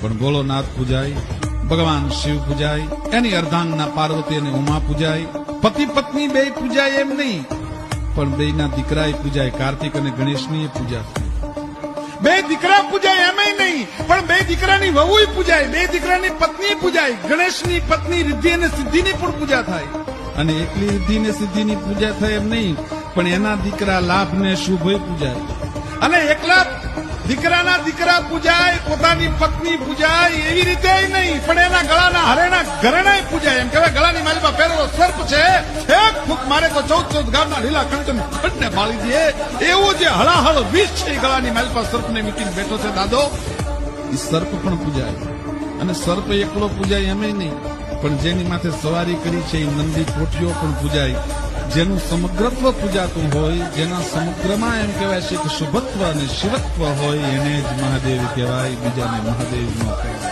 પણ ભોળોનાથ પૂજાય, ભગવાન શિવ પૂજાય, એની અર્ધાંગના પાર્વતી અને ઉમા પૂજાય, પતિ પત્ની બે પૂજાય એમ નહીં, પણ બેના દીકરાએ પૂજાય, કાર્તિક અને ગણેશની પૂજા થાય। બે દીકરા પૂજાય એમ નહીં, પણ બે દીકરાની વહુય પૂજાય, બે દીકરાની પત્ની પૂજાય, ગણેશની પત્ની રિદ્ધિ અને સિદ્ધિની પણ પૂજા થાય। અને એકલી રિદ્ધિ ને સિદ્ધિની પૂજા થાય એમ નહીં, પણ એના દીકરા લાભ ને શુભય પૂજાય। અને એકલા દીકરાના દીકરા પૂજાય, પોતાની પત્ની પૂજાય, એવી રીતે નહીં, પણ એના ગળાના હરેના ઘરેણા પૂજાય। એમ કહેવાય ગળાની માલિમાં પહેરેલો સર્પ છે, એક ફૂંક મારે તો 14 ગામના લીલા ખંડને બાળી દે, એવું જે હળાહળ વિષ છે એ ગળાની માલિમાં સર્પને મીટીને બેઠો છે દાદો, એ સર્પ પણ પૂજાય। અને સર્પ એકલો પૂજાય એમ નહીં, પણ જેની માથે સવારી કરી છે એ નંદી કોઠીઓ પણ પૂજાય। જેનું સમગ્રત્વ પૂજાતું હોય, જેના સમગ્રમાં એમ કહેવાય છે કે શુભત્વ અને શિવત્વ હોય, એને જ મહાદેવ કહેવાય, બીજાને મહાદેવ ન કહેવાય।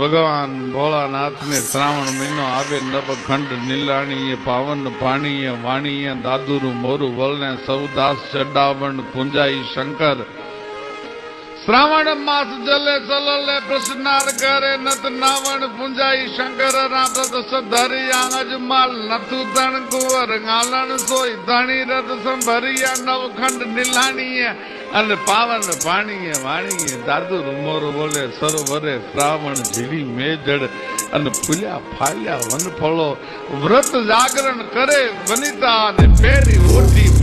ભગવાન ભોળાનાથને શ્રાવણ મહિનો આવે, નવખંડ નીલાણીએ, પાવન પાણીએ, વાણીએ, દાદુરું મોરું વલને, સૌદાસ ચડાવણ પૂંજાઈ શંકર। શ્રાવણ માસ જલે ચલલે પ્રશ્નાર કરે, નત નાવણ પૂંજાઈ શંકર। રાત સધરિયા અજમાલ નથુ ધણ કુંવર, ગાલણ સોય ધણી રથ સંભરિયા, નવખંડ નીલાણીએ અને પાવન પાણીએ, વાણીએ, દાદુર મોર બોલે, સરોવરે શ્રાવણ ઝીલી મેજડ અને ફૂલ્યા ફાલ્યા વનફળો, વ્રત જાગરણ કરે વનિતા અને પેરી ઓઢી